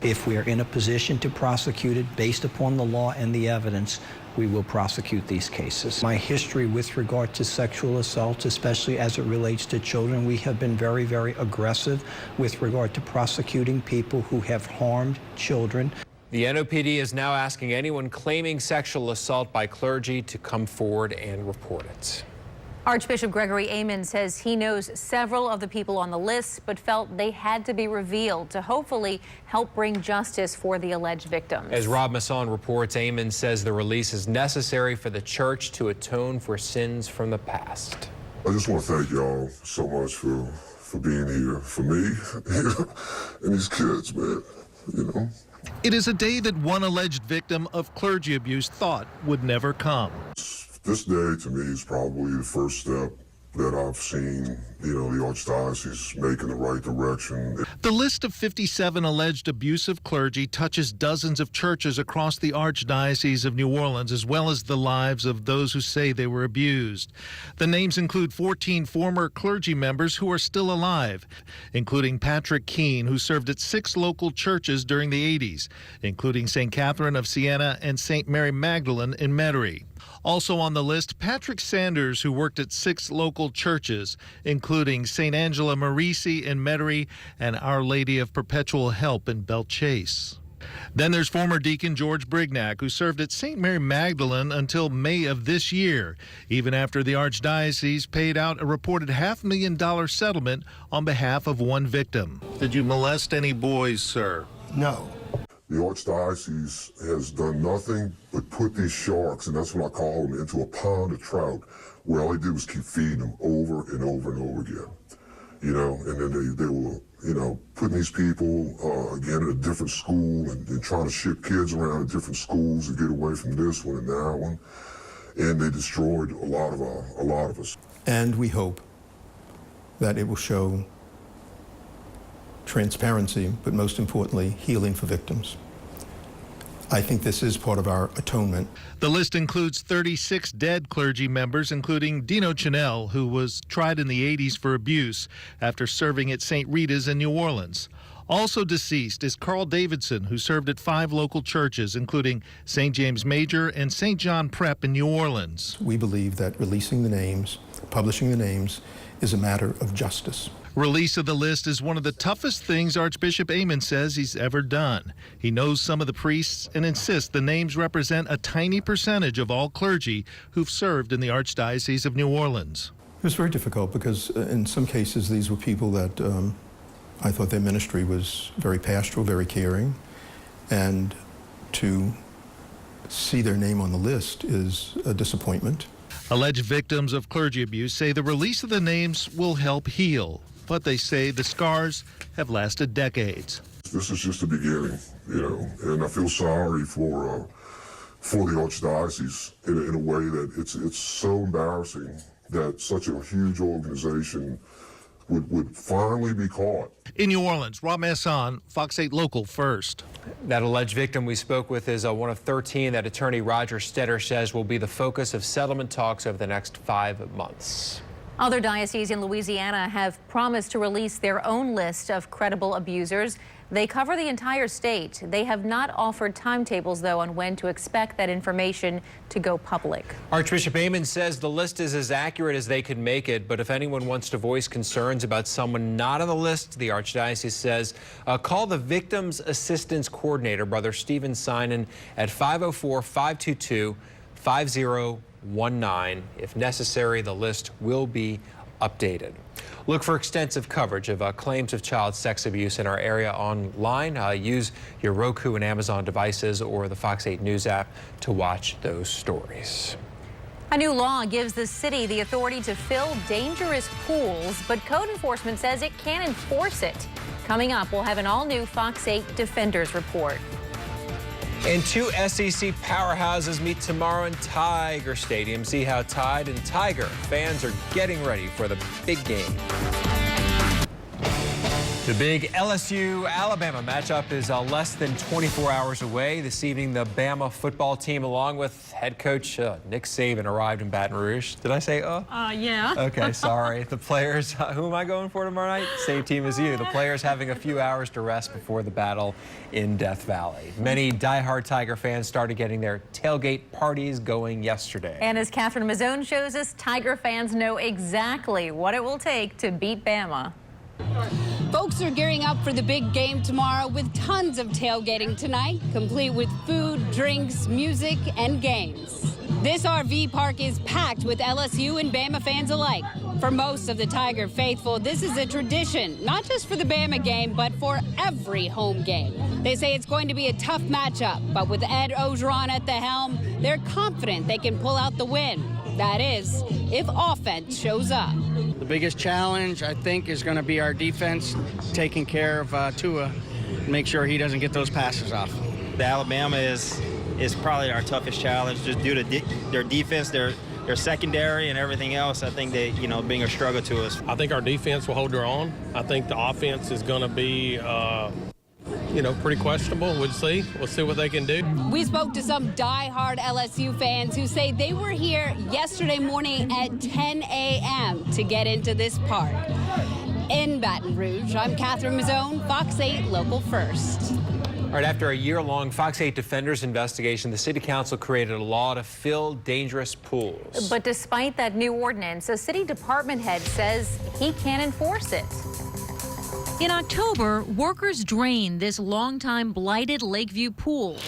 If we are in a position to prosecute it based upon the law and the evidence, we will prosecute these cases. My history with regard to sexual assault, especially as it relates to children, we have been very, very aggressive with regard to prosecuting people who have harmed children. The NOPD is now asking anyone claiming sexual assault by clergy to come forward and report it. Archbishop Gregory Amen says he knows several of the people on the list, but felt they had to be revealed to hopefully help bring justice for the alleged victims. As Rob Masson reports, Amen says the release is necessary for the church to atone for sins from the past. I just want to thank y'all so much for being here for me and these kids, man, you know. It is a day that one alleged victim of clergy abuse thought would never come. This day, to me, is probably the first step that I've seen, you know, the Archdiocese make in the right direction. The list of 57 alleged abusive clergy touches dozens of churches across the Archdiocese of New Orleans, as well as the lives of those who say they were abused. The names include 14 former clergy members who are still alive, including Patrick Keene, who served at 6 local churches during the 80s, including St. Catherine of Siena and St. Mary Magdalene in Metairie. Also on the list, Patrick Sanders, who worked at 6 local churches, including St. Angela Marisi in Metairie and Our Lady of Perpetual Help in Belt Chase. Then there's former Deacon George Brignac, who served at St. Mary Magdalene until May of this year, even after the Archdiocese paid out a reported $500,000 settlement on behalf of one victim. Did you molest any boys, sir? No. The Archdiocese has done nothing but put these sharks, and that's what I call them, into a pond of trout, where all they did was keep feeding them over and over and over again. You know, and then they were, you know, putting these people, again, at a different school and trying to ship kids around to different schools to get away from this one and that one. And they destroyed a lot of us. And we hope that it will show transparency, but most importantly, healing for victims. I think this is part of our atonement. The list includes 36 dead clergy members, including Dino Chanel, who was tried in the 80s for abuse after serving at St. Rita's in New Orleans. Also deceased is Carl Davidson, who served at 5 local churches, including St. James Major and St. John Prep in New Orleans. We believe that releasing the names, publishing the names, is a matter of justice. Release of the list is one of the toughest things Archbishop Amen says he's ever done. He knows some of the priests and insists the names represent a tiny percentage of all clergy who've served in the Archdiocese of New Orleans. It was very difficult because in some cases these were people that I thought their ministry was very pastoral, very caring, and to see their name on the list is a disappointment. Alleged victims of clergy abuse say the release of the names will help heal, but they say the scars have lasted decades. This is just the beginning, you know, and I feel sorry for the Archdiocese in a way that it's so embarrassing that such a huge organization would finally be caught. In New Orleans, Rob Masson, Fox 8 Local First. That alleged victim we spoke with is one of 13 that attorney Roger Stetter says will be the focus of settlement talks over the next 5 months. Other dioceses in Louisiana have promised to release their own list of credible abusers. They cover the entire state. They have not offered timetables, though, on when to expect that information to go public. Archbishop Amen says the list is as accurate as they could make it, but if anyone wants to voice concerns about someone not on the list, the Archdiocese says call the Victims Assistance Coordinator, Brother Stephen Sinan, at 504-522-5019. If necessary, the list will be updated. Look for extensive coverage of claims of child sex abuse in our area online. Use your Roku and Amazon devices or the Fox 8 News app to watch those stories. A new law gives the city the authority to fill dangerous pools, but code enforcement says it can't enforce it. Coming up, we'll have an all-new Fox 8 Defenders report. And two SEC powerhouses meet tomorrow in Tiger Stadium. See how Tide and Tiger fans are getting ready for the big game. The big LSU-Alabama matchup is less than 24 hours away. This evening, the Bama football team, along with head coach Nick Saban, arrived in Baton Rouge. Did I say yeah. Okay, sorry. The players, who am I going for tomorrow night? Same team as you. The players having a few hours to rest before the battle in Death Valley. Many diehard Tiger fans started getting their tailgate parties going yesterday. And as Catherine Mazzone shows us, Tiger fans know exactly what it will take to beat Bama. Folks are gearing up for the big game tomorrow with tons of tailgating tonight, complete with food, drinks, music, and games. This RV park is packed with LSU and Bama fans alike. For most of the Tiger faithful, this is a tradition, not just for the Bama game, but for every home game. They say it's going to be a tough matchup, but with Ed Ogeron at the helm, they're confident they can pull out the win. That is, if offense shows up. The biggest challenge, I think, is going to be our defense taking care of Tua, make sure he doesn't get those passes off. The Alabama is probably our toughest challenge, just due to their defense, their secondary, and everything else. I think they, being a struggle to us. I think our defense will hold their own. I think the offense is going to be, pretty questionable. We'll see what they can do. We spoke to some diehard LSU fans who say they were here yesterday morning at 10 a.m. to get into this park. In Baton Rouge, I'm Catherine Mazzone, Fox 8 Local First. All right, after a year-long Fox 8 Defenders investigation, the City Council created a law to fill dangerous pools. But despite that new ordinance, a city department head says he can't enforce it. In October, workers drained this longtime blighted Lakeview pool.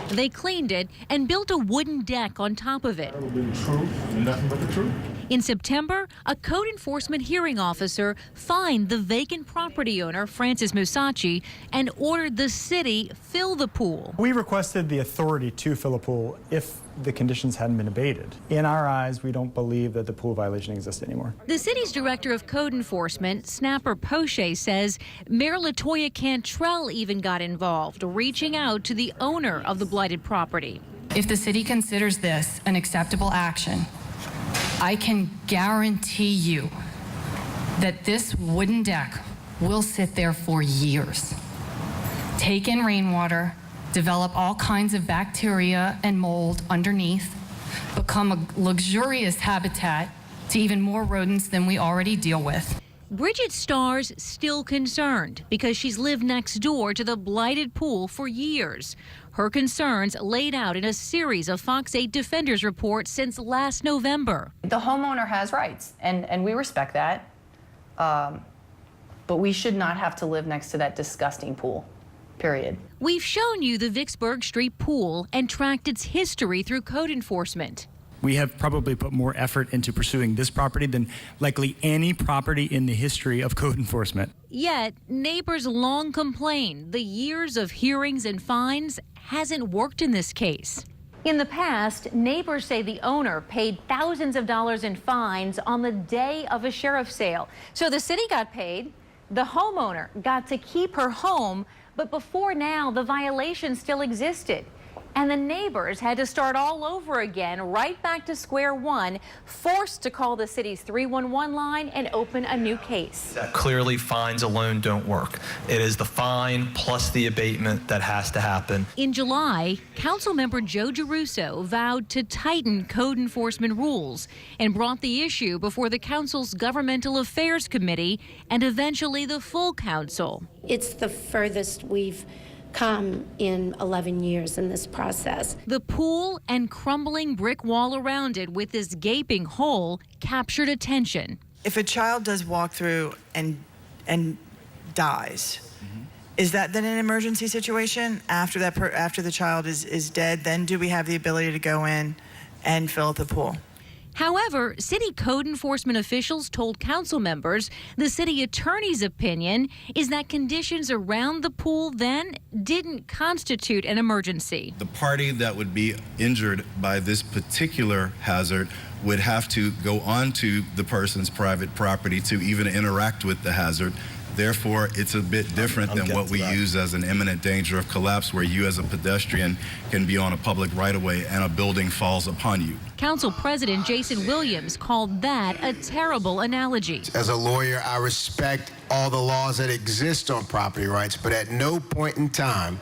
They cleaned it and built a wooden deck on top of it. That would be the truth and nothing but the truth. In September, a code enforcement hearing officer fined the vacant property owner, Francis Musachi, and ordered the city fill the pool. We requested the authority to fill a pool if the conditions hadn't been abated. In our eyes, we don't believe that the pool violation exists anymore. The city's director of code enforcement, Snapper Poche, says Mayor LaToya Cantrell even got involved, reaching out to the owner of the blighted property. If the city considers this an acceptable action, I can guarantee you that this wooden deck will sit there for years. Take in rainwater, develop all kinds of bacteria and mold underneath, become a luxurious habitat to even more rodents than we already deal with. Bridget Starr's still concerned because she's lived next door to the blighted pool for years. Her concerns laid out in a series of Fox 8 Defenders reports since last November. The homeowner has rights, and we respect that, but we should not have to live next to that disgusting pool, period. We've shown you the Vicksburg Street pool and tracked its history through code enforcement. We have probably put more effort into pursuing this property than likely any property in the history of code enforcement. Yet, neighbors long complained the years of hearings and fines hasn't worked in this case. In the past, neighbors say the owner paid thousands of dollars in fines on the day of a sheriff's sale. So the city got paid, the homeowner got to keep her home, but before now, the violation still existed. And the neighbors had to start all over again, right back to square one, forced to call the city's 311 line and open a new case. Clearly, fines alone don't work. It is the fine plus the abatement that has to happen. In July, Councilmember Joe Giarrusso vowed to tighten code enforcement rules and brought the issue before the council's Governmental Affairs Committee and eventually the full council. It's the furthest we've come in 11 years in this process. The pool and crumbling brick wall around it with this gaping hole captured attention. If a child does walk through and dies, is that then an emergency situation? After the child is dead, then do we have the ability to go in and fill up the pool? However, city code enforcement officials told council members the city attorney's opinion is that conditions around the pool then didn't constitute an emergency. The party that would be injured by this particular hazard would have to go onto the person's private property to even interact with the hazard. Therefore, it's a bit different than what we use as an imminent danger of collapse, where you as a pedestrian can be on a public right-of-way and a building falls upon you. Council President Jason Williams called that a terrible analogy. As a lawyer, I respect all the laws that exist on property rights, but at no point in time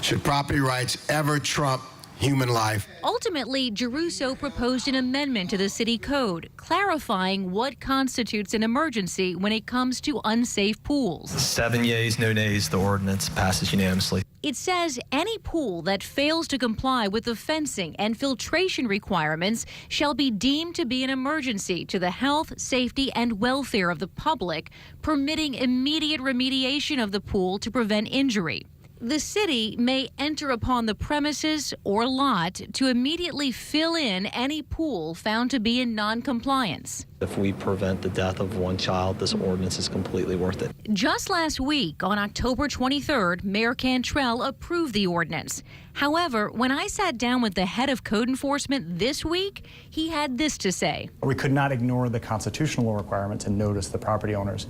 should property rights ever trump human life. Ultimately, Giarrusso proposed an amendment to the city code, clarifying what constitutes an emergency when it comes to unsafe pools. 7 yeas, no nays, the ordinance passes unanimously. It says any pool that fails to comply with the fencing and filtration requirements shall be deemed to be an emergency to the health, safety, and welfare of the public, permitting immediate remediation of the pool to prevent injury. The city may enter upon the premises or lot to immediately fill in any pool found to be in non-compliance. If we prevent the death of one child, this ordinance is completely worth it. Just last week, on October 23rd, Mayor Cantrell approved the ordinance. However, when I sat down with the head of code enforcement this week, he had this to say. We could not ignore the constitutional requirement to notice the property owners.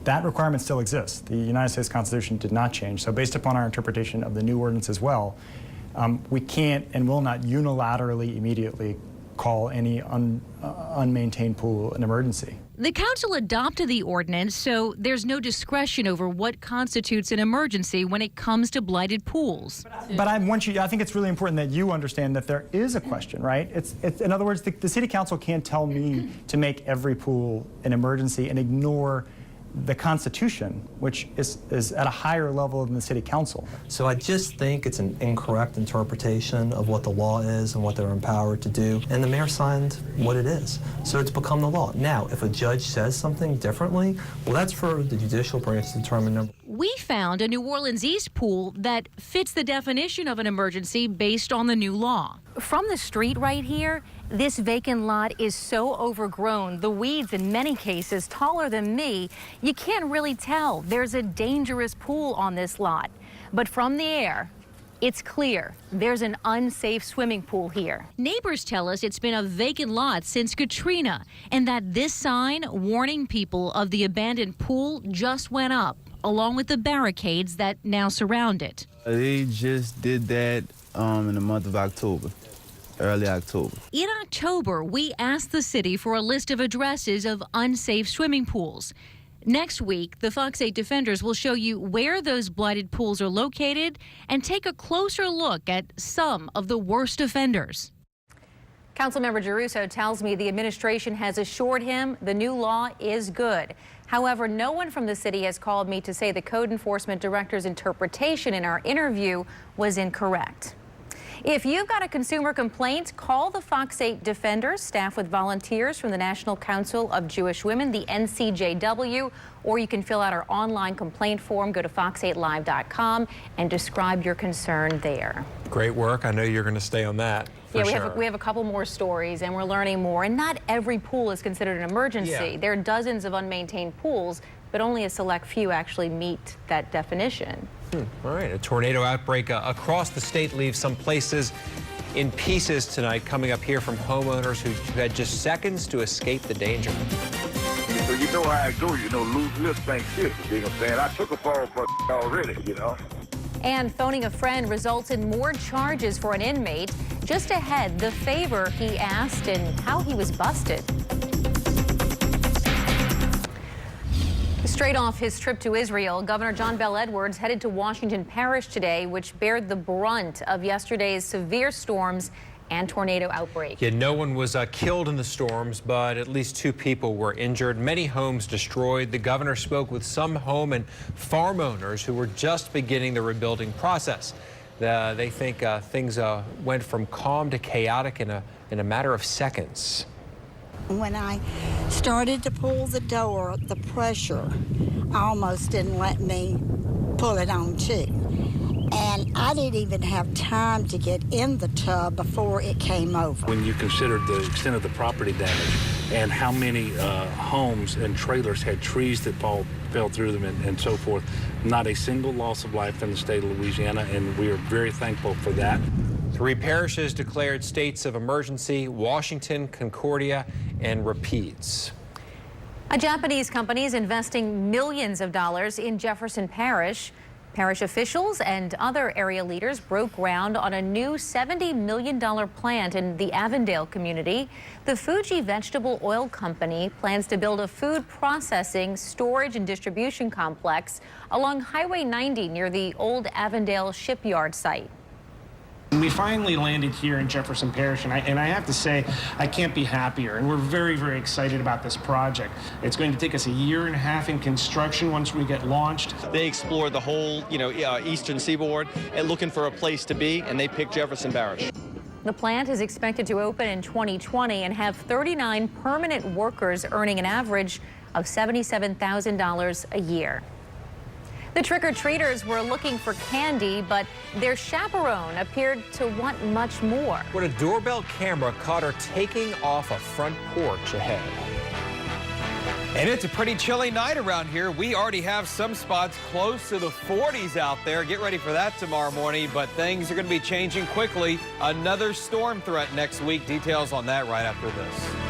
That requirement still exists. The United States Constitution did not change. So based upon our interpretation of the new ordinance as well, we can't and will not unilaterally immediately call any unmaintained pool an emergency. The council adopted the ordinance, so there's no discretion over what constitutes an emergency when it comes to blighted pools. But I think it's really important that you understand that there is a question, right? In other words, the city council can't tell me to make every pool an emergency and ignore the Constitution, which is at a higher level than the city council. So I just think it's an incorrect interpretation of what the law is and what they're empowered to do. And the mayor signed what it is. So it's become the law. Now, if a judge says something differently, well, that's for the judicial branch to determine. We found a New Orleans East pool that fits the definition of an emergency based on the new law. From the street right here, this vacant lot is so overgrown, the weeds in many cases taller than me, you can't really tell there's a dangerous pool on this lot. But from the air, it's clear there's an unsafe swimming pool here. Neighbors tell us it's been a vacant lot since Katrina, and that this sign warning people of the abandoned pool just went up, along with the barricades that now surround it. They just did that in the month of October. Early October. In October, we asked the city for a list of addresses of unsafe swimming pools. Next week, the Fox 8 Defenders will show you where those blighted pools are located and take a closer look at some of the worst offenders. Councilmember Giarrusso tells me the administration has assured him the new law is good. However, no one from the city has called me to say the code enforcement director's interpretation in our interview was incorrect. If you've got a consumer complaint, call the Fox 8 Defenders, staffed with volunteers from the National Council of Jewish Women, the NCJW, or you can fill out our online complaint form. Go to fox8live.com and describe your concern there. Great work. I know you're going to stay on that. Yeah, we have a couple more stories, and we're learning more. And not every pool is considered an emergency. Yeah. There are dozens of unmaintained pools, but only a select few actually meet that definition. All right, a tornado outbreak across the state leaves some places in pieces tonight. Coming up here from homeowners who had just seconds to escape the danger. So you know how I go, lose lips ain't shit, you know what I'm saying? I took a fall for already, And phoning a friend results in more charges for an inmate. Just ahead, the favor he asked and how he was busted. Straight off his trip to Israel, Governor John Bel Edwards headed to Washington Parish today, which bared the brunt of yesterday's severe storms and tornado outbreak. Yeah, no one was killed in the storms, but at least 2 people were injured. Many homes destroyed. The governor spoke with some home and farm owners who were just beginning the rebuilding process. They think things went from calm to chaotic in a matter of seconds. When I started to pull the door, the pressure almost didn't let me pull it on too. And I didn't even have time to get in the tub before it came over. When you consider the extent of the property damage and how many homes and trailers had trees that fell through them and so forth, not a single loss of life in the state of Louisiana, and we are very thankful for that. 3 parishes declared states of emergency: Washington, Concordia, and Rapides. A Japanese company is investing millions of dollars in Jefferson Parish. Parish officials and other area leaders broke ground on a new $70 million plant in the Avondale community. The Fuji Vegetable Oil Company plans to build a food processing, storage, and distribution complex along Highway 90 near the old Avondale shipyard site. We finally landed here in Jefferson Parish, and I have to say, I can't be happier. And we're very, very excited about this project. It's going to take us 1.5 years in construction once we get launched. They explored the whole, eastern seaboard and looking for a place to be, and they picked Jefferson Parish. The plant is expected to open in 2020 and have 39 permanent workers earning an average of $77,000 a year. The trick-or-treaters were looking for candy, but their chaperone appeared to want much more. When a doorbell camera caught her taking off a front porch ahead. And it's a pretty chilly night around here. We already have some spots close to the 40s out there. Get ready for that tomorrow morning, but things are going to be changing quickly. Another storm threat next week. Details on that right after this.